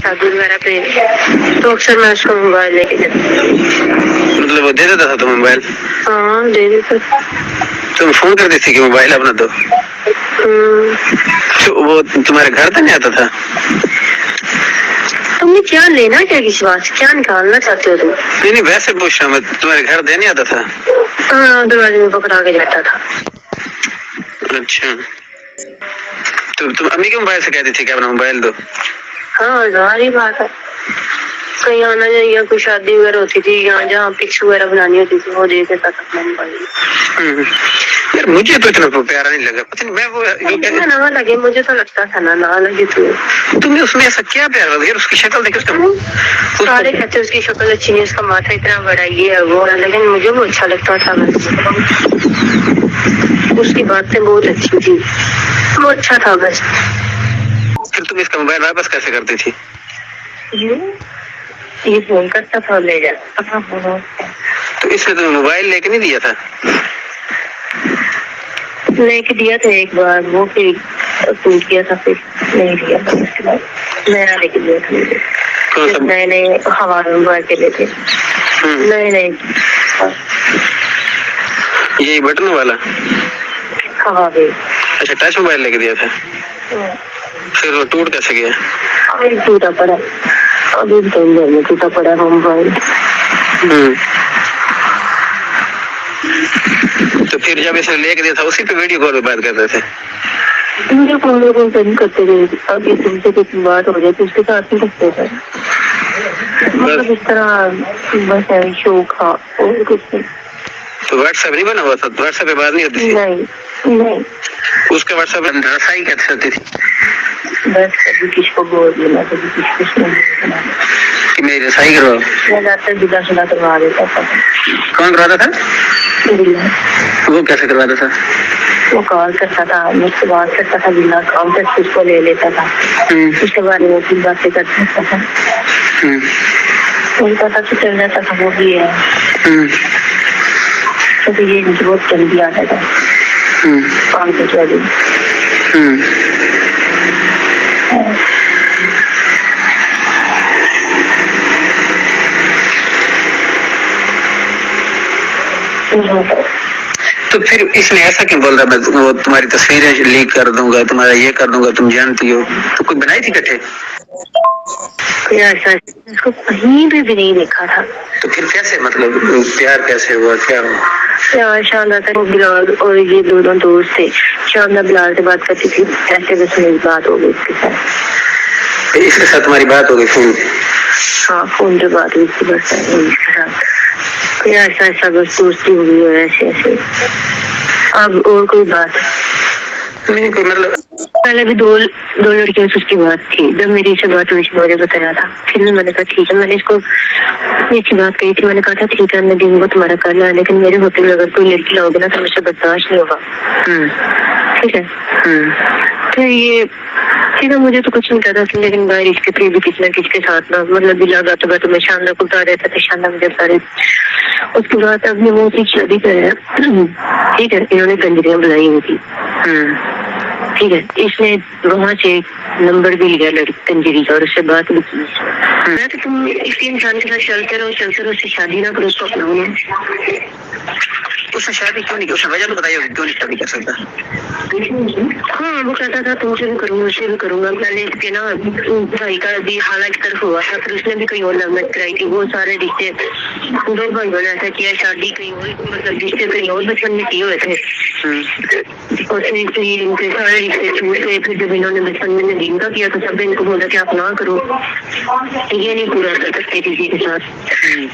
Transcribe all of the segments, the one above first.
शादी वगैरह पे, तो अक्सर मैं उसको मोबाइल लेके जाती। मतलब वो दे देता था तुम्हें मोबाइल? हाँ दे देता। तुम फोन कर देती कि मोबाइल अपना दो? तो वो तुम्हारे घर तक नहीं आता था? तुमने क्या लेना क्या किसी बात से, क्या निकालना चाहते हो तुम? नहीं नहीं, वैसे पूछ रहा मैं, तुम्हारे घर देने आता था? हाँ दरवाजे में पकड़ा के जाता था। अच्छा, तो तुम अम्मी के मोबाइल से कहती थी कि अपना मोबाइल दो? हाँ जारी बात है, कहीं आना जाइए, कोई शादी वगैरह होती थी यहाँ जहाँ पिक्स वगैरह बनानी होती थी वो दे देता था अपना मोबाइल। यार मुझे तो इतना प्यारा नहीं लगा, पता नहीं मैं वो ना लगे, मुझे तो लगता था ना लगे। तुम्हें उसमें ऐसा क्या प्यारा लगा? उसकी शक्ल देखो, उसका सारे कहते उसकी शक्ल अच्छी नहीं, उसका माथा इतना बड़ा, ये है वो है, लेकिन मुझे वो अच्छा लगता था। उसकी बातें बहुत अच्छी थी, वो अच्छा था बस। फिर तुम इसका मोबाइल वापस कैसे करती थी? ये फोन करता था ले जाता। तो इसने तुम्हें मोबाइल लेके नहीं दिया था? लेके दिया था एक बार, वो फिर टूट गया था, फिर नहीं दिया था। उसके बाद नया लेके दिया था। नए नए हवा में मोबाइल के लिए थे, नए नए। यही बटन वाला? हवा में। अच्छा, टच मोबाइल लेके दिया था। फिर वो टूट कैसे गया? अभी टूटा पड़ा, अभी तो टूटा पड़ा मोबाइल। तो फिर जब इसे लेके दिया था उसी पे वीडियो कॉल पे बात करते थे? वीडियो कॉल नहीं करते थे, अभी तुमसे कुछ बात हो जाती उसके साथ ही करते थे, मतलब इस तरह बस है शौक था और कुछ नहीं। तो व्हाट्सएप नहीं बना हुआ था? व्हाट्सएप पे बात नहीं होती थी? नहीं। उसके व्हाट्सएप पे रसाई कैसे होती थी? बस कभी किसको बोल देना, कभी किसको नहीं कि मेरी रसाई करवाओ। मैं जाकर बिना सुना करवा देता था। कौन करवाता था? वो कैसे करवाता था? वो कॉल करता था, मुझसे बात करता था, बिना काम से उसको ले लेता था, उसके बारे में कुछ बातें कर सकता था, मुझे पता तो चल जाता था वो भी है। तो ये बहुत जल्दी आता था काम के चले। तो फिर इसने ऐसा क्यों बोल रहा मैं वो तुम्हारी तस्वीरें लीक कर दूंगा, तुम्हारा ये कर दूंगा, तुम जानती हो? तो कोई बनाई थी इकट्ठे? इसको कहीं भी नहीं देखा था। तो फिर कैसे, मतलब प्यार कैसे हुआ, क्या हुआ? यार शानदार था, बिलाल और ये दोनों दोस्त थे। शानदार बिलाल से बात करती थी, ऐसे बस मेरी बात हो गई इसके साथ। इसके साथ तुम्हारी बात हो गई फोन? हाँ फोन पे बात हुई थी बस इसके साथ। ऐसा बस दोस्ती हो गई है ऐसे। अब और कोई बात नहीं, कोई मतलब पहले भी दो लड़कियों से उसकी बात थी। जब मेरी से बात हुई मुझे बताया था, फिर मैंने कहा ठीक है, मैंने इसको अच्छी बात कही थी, मैंने कहा था ठीक है मैं दिन को तुम्हारा कर लिया, लेकिन मेरे होते हुए अगर कोई लड़की लाओगे ना तो मुझसे बर्दाश्त नहीं होगा, ठीक है? तो ये ठीक है, मुझे तो कुछ नहीं कहता था, लेकिन बाहर इसके फिर भी किसी न किसी के साथ ना, मतलब बिला गाता गाता मैं शानदार को बता रहता था, शानदार मुझे बता रहे। उसके बाद अपने वो की शादी कराया, ठीक है? इन्होंने कंजरियां बुलाई हुई थी, ठीक है? इसने वहां से नंबर भी लिया लड़की कंजरी का और उससे बात भी की। मैं तो तुम इसी इंसान के साथ चलते रहो, उससे शादी ना करो तो अपना। उसने शादी क्यों नहीं की? उसने वजह तो बताइए क्यों नहीं शादी कर सकता? हाँ वो कहता था तुमसे भी करूंगा, उससे भी करूंगा। पहले इसके ना भाई का भी हालात की तरफ हुआ था, फिर उसने भी कहीं और लगन कराई थी। वो सारे रिश्ते दो भाइयों ने ऐसा किया, शादी कहीं और, मतलब रिश्ते कहीं और बचपन में किए हुए थे। और इनके सारे रिश्ते छूट गए। फिर जब इन्होंने बचपन में नदीम का किया तो सब इनको बोला कि आप ना करो, ये नहीं पूरा कर सकते किसी के साथ,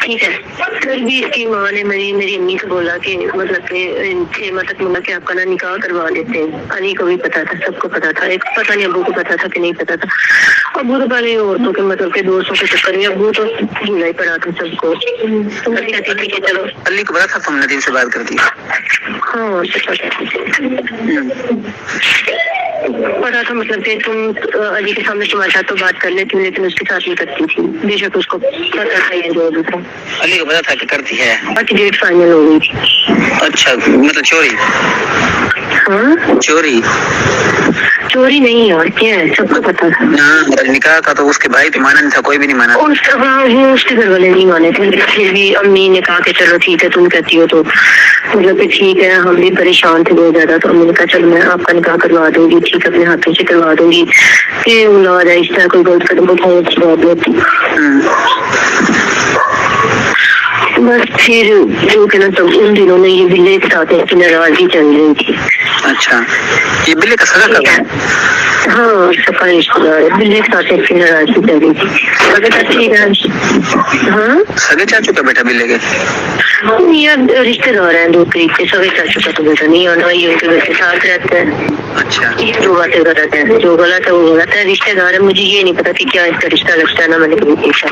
ठीक है? फिर भी इसकी माँ ने मेरी अम्मी को बोला कि मतलब कि 6 माह तक बोला कि आपका ना निकाह करवा देते हैं। अली को भी पता था, सबको पता था, एक पता नहीं अबू को पता था कि नहीं पता था। अबू तो पहले औरतों के मतलब के दोस्तों के चक्कर में अबू तो ढीला ही पड़ा था सबको। तो कहती थी कि चलो। अली को पता था तुम नदीम से बात करती? हाँ पता था, मतलब कि तुम अली के सामने तुम्हारे साथ तो बात कर लेती, लेकिन उसके साथ नहीं करती थी। बेशक उसको पता था ये जो दूसरा अली को पता था कि करती है। बाकी डेट फाइनल हो गई थी। अच्छा, मतलब चोरी? हाँ चोरी? चोरी नहीं और क्या है, सबको पता था। हाँ, निकाह था तो उसके भाई भी माना नहीं था, कोई भी नहीं माना। वो उसके घर वाले नहीं माने थे, फिर भी अम्मी ने कहा कि चलो ठीक है तुम कहती हो तो मतलब कि ठीक है। हम भी परेशान थे बहुत ज्यादा, तो अम्मी ने कहा चलो मैं आपका निकाह करवा दूंगी, ठीक है अपने हाथों से करवा दूंगी। फिर औलाद है, इस तरह कोई गलत कदम उठाए अच्छी बात होती। बस फिर जो कि ना तब उन दिनों में ये बिल्ले के साथ इसकी नाराजगी चल रही थी। अच्छा, ये बिल्ले का सगा कब है? हाँ, सबका रिश्तेदार है, बिल्ले के साथ इसकी नाराजगी चल रही थी। सगे चाची का, हाँ सगे चाचू का बेटा बिल्ले के? यार रिश्तेदार हैं दो करीब के, सगे चाचू का तो बेटा नहीं आना, ये उनके घर के साथ रहता है। अच्छा, जो बातें करते हैं, जो गलत है वो गलत है। रिश्तेदार है, मुझे ये नहीं पता कि क्या इसका रिश्ता लगता है ना, मैंने कभी देखा।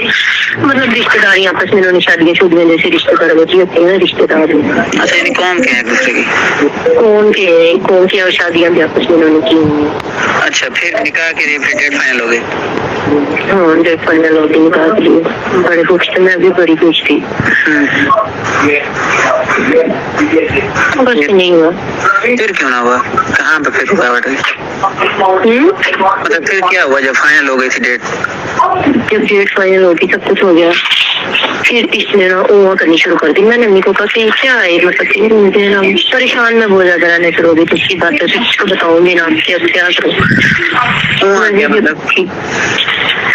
मतलब रिश्तेदार आपस में इन्होंने शादियां शुदियां जैसे रिश्तेदार होती है रिश्तेदार। अच्छा, यानी कौन के हैं एक दूसरे की? कौन की और शादियां भी आपस में इन्होंने की। अच्छा, फिर निकाह के लिए फिर डेट फाइनल हो गई? हाँ, डेट फाइनल हो गई निकाह के लिए। बड़े खुश थे, मैं भी बड़ी खुश थी। बस नहीं हुआ। फिर क्यों ना हुआ? कहाँ पे फिर रुकावट हुई? मतलब फिर क्या हुआ जब फाइनल हो गई थी डेट? जब डेट फाइनल होगी सब कुछ हो गया, फिर इसने ना ओवा करनी शुरू कर दी। मैंने अम्मी को कहा कि क्या है मतलब कि मुझे ना परेशान में बहुत ज्यादा रहने शुरू हो गई थी इसकी बातों से, किसको बताऊंगी ना आपसे, अब क्या करूँ।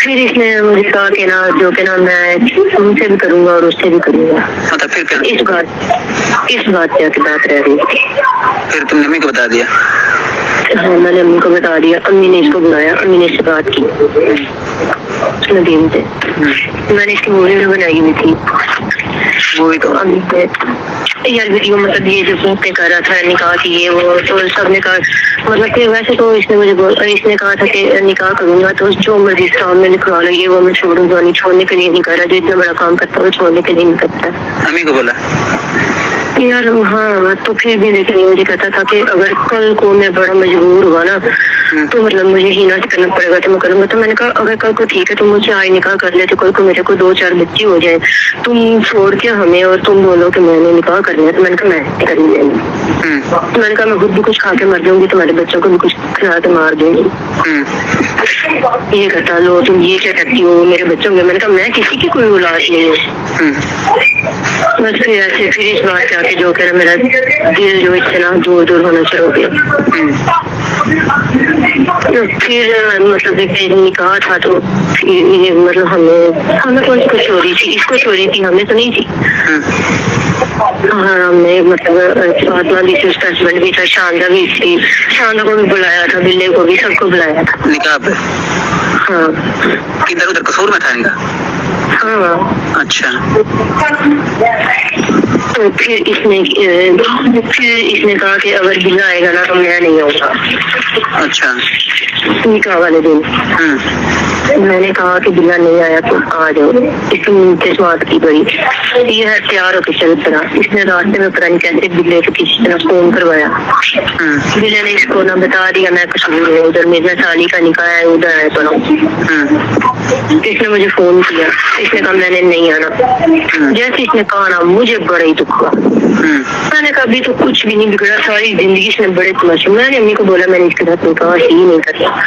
फिर इसने मुझे कहा कि ना जो कि ना मैं तुमसे भी करूंगा और उससे भी करूंगा। मतलब फिर क्या? इस बात पे आके बात रह रही थी। फिर तुमने अम्मी को बता दिया? हाँ, मैंने अम्मी को बता दिया। अम्मी ने इसको बुलाया, अम्मी ने इससे बात की नदीम से। मैंने इसकी मूवी भी बनाई हुई थी। मूवी तो अम्मी पे यार वीडियो, मतलब ये जो पे कर रहा था निकाह की ये वो, तो सबने कहा मतलब कि वैसे तो इसने कहा था कि निकाह करूंगा तो जो मर्जी सामने लिखवा लो, ये वो मैं छोड़ूंगा नहीं, छोड़ने के लिए नहीं कर रहा। जो इतना बड़ा काम करता है वो छोड़ने के लिए नहीं करता। अम्मी को बोला यार हाँ, तो फिर भी लेकिन मुझे कहता था कि अगर कल को मैं बड़ा मजबूर हुआ ना तो मतलब मुझे ही ना करना पड़ेगा तो मैं करूंगा। तो मैंने कहा अगर कल को ठीक है तुम मुझसे आज निकाह कर ले, तो कल को मेरे को 2-4 बच्चे हो जाए, तुम छोड़ के हमें और तुम बोलो कि मैंने निकाह करना है, तो मैंने कहा मैं कर लेंगी। मैंने कहा मैं खुद भी कुछ खा के मर जाऊंगी, तुम्हारे बच्चों को भी कुछ खिला के मार दूंगी। ये कहता लो तुम ये क्या करती हो मेरे बच्चों में। मैंने कहा मैं किसी की कोई औलाद नहीं हूँ। बस फिर ऐसे फिर इस बात से आके जो कह रहा मेरा दिल जो इतना दूर दूर होना शुरू हो गया। तो फिर मतलब निकाह था तो फिर मतलब हमें कौन सी चोरी थी, इसको चोरी थी, हमें तो नहीं थी। हाँ, हमने मतलब फातिमा भी थी, उसका हस्बैंड भी था, शानदा भी थी, शानदा को भी बुलाया था, बिल्ले को भी, सबको बुलाया था निकाह पे। हाँ, किधर उधर कसूर में था निकाह? हाँ। अच्छा, तो फिर इसने कहा कि अगर बिल्ला आएगा ना तो मैं नहीं आऊंगा। अच्छा, निकाह वाले दिन मैंने कहा कि बिल्ला नहीं आया तो आ जाओ। इसने बात की बड़ी, ये है तैयार होकर चल पड़ा। इसने रास्ते में पता नहीं कैसे बिल्ले को किसी तरह फोन करवाया। बिल्ले ने इसको ना बता दिया मैं कसूर है, उधर मेरा साली का निकाह है, उधर है सुनो। इसने मुझे फोन किया, इसने कहा मैंने नहीं आना। जैसे इसने कहा ना मुझे बड़ा ही दुख हुआ। मैंने कहा अभी तो कुछ भी नहीं बिगड़ा, सारी जिंदगी इसने बड़े तमाशे। मैंने अम्मी को बोला मैंने इसके साथ निकाह ही नहीं करना।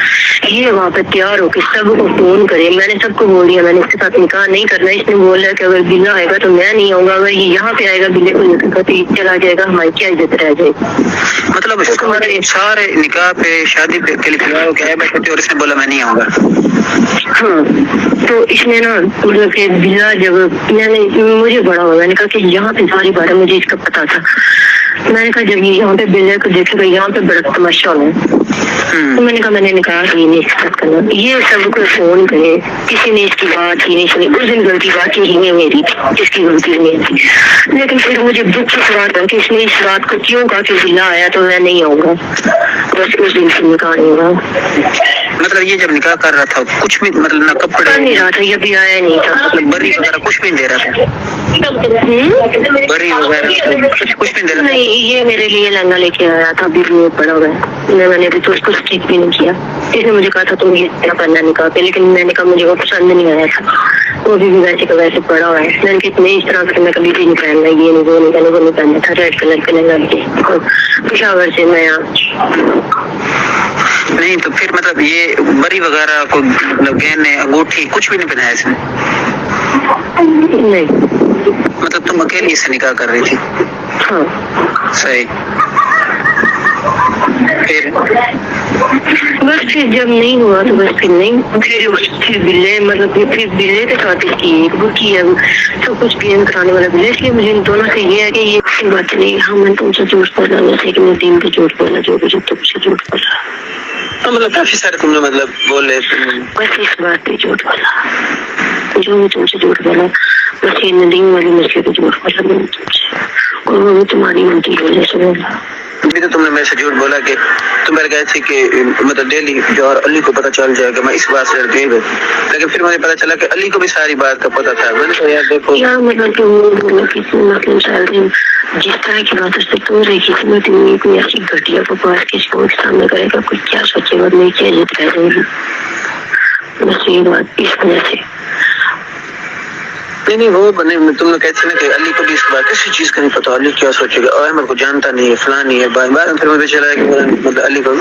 ये वहाँ पे तैयार होकर सबको फोन करे, मैंने सबको बोल दिया मैंने इसके साथ निकाह नहीं करना। इसने बोला कि अगर बिल्ला आएगा तो मैं नहीं आऊंगा, अगर ये यहाँ पे आएगा बिल्ले को लेकर तो चला जाएगा, हमारी क्या इज्जत रह जाएगी। मतलब तुम्हारे सारे निकाह पे शादी पे के लिए तैयार होकर आए बैठे थे और इसने बोला मैं नहीं आऊंगा। हाँ, तो इसने ना मतलब कि बिल्ला जब मैंने मुझे बड़ा हुआ, मैंने कहा कि यहाँ पे सारी बातें मुझे इसका पता था। मैंने कहा जब यहाँ पे बिल्ले को देखेगा यहाँ पे बड़ा तमाशा होना है। तो मैंने कहा मैंने निकाह ही नहीं करना। ये सबको फोन करे, किसी ने इसकी बात ही नहीं सुनी। उस दिन गलती बात ही नहीं मेरी थी, इसकी गलती नहीं थी। लेकिन फिर मुझे दुख की बात है कि इसने इस बात को क्यों कहा कि बिल्ला आया तो मैं नहीं आऊंगा। बस उस दिन से निकाह नहीं हुआ। मतलब ये जब निकाह कर रहा था कुछ भी मतलब ना कपड़े कर नहीं रहा था, ये भी आया नहीं था, मतलब बरी वगैरह कुछ भी नहीं दे रहा था? बरी वगैरह कुछ भी दे रहा? नहीं, ये मेरे लिए लहंगा लेके आया था, अभी भी पड़ा हुआ है, मैंने अभी तो उसको स्टिच भी नहीं किया। इसने मुझे कहा था तुम ये करना निकाह पे, लेकिन मैंने कहा मुझे वो पसंद नहीं आया था, वो भी वैसे का वैसे पड़ा हुआ है। मैंने कितने इस तरह का मैं कभी भी नहीं पहनना, ये नहीं वो नहीं पहना, वो नहीं पहनना था। रेड कलर का लहंगा पेशावर से नया। نہیں تو پھر مطلب یہ بری وغیرہ کوئی مطلب گہنے انگوٹھی کچھ بھی نہیں پہنایا اس نے؟ نہیں. مطلب تم اکیلی سے نکاح کر رہی تھی؟ ہاں. صحیح. پھر بس پھر جب نہیں ہوا تو بس پھر نہیں. پھر بلے مطلب پھر بلے کے ساتھ اس کی ایک بک کی ہے سب کچھ پین کرانے والا بلے. اس لیے مجھے ان دونوں سے یہ ہے کہ یہ بات نہیں. ہاں میں تم سے جھوٹ بولا ویسے کہ میں دین پہ جھوٹ بولا جو مجھے تم سے جھوٹ بولا. مطلب کافی سارے تم نے مطلب بولے. بس اس بات پہ جھوٹ بولا جو میں تم سے جھوٹ بولا. بس یہ ندیم والی مسئلے پہ جھوٹ بولا میں نے تم سے اور وہ بھی تمہاری غلطی کی وجہ سے بولا. بھی تو تم نے میرے سے جھوٹ بولا کہ تم میرے کہے تھے کہ مطلب ڈیلی جو اور علی کو پتہ چل جائے گا میں اس بات سے ڈر گئی. لیکن پھر مجھے پتا چلا کہ علی کو بھی ساری بات کا پتہ تھا. میں نے کہا یار دیکھو کیا مطلب کہ مطلب شاید جس طرح کی بات اس سے تو رہی تھی میں تم کوئی ایسی گھٹیا کو پاس کسی کو سامنے کرے گا کوئی کیا سوچے گا نہیں کیا جیت رہ جائے گی. بس یہ بات اس وجہ سے نہیں وہ بنے تم نے کہتے نا کہ علی کو بھی اس بات کسی چیز کا نہیں پتا علی کیا سوچے گا اور احمد کو جانتا نہیں ہے فلاں نہیں ہے. بعد میں پھر مجھے چلا کہ مطلب علی کو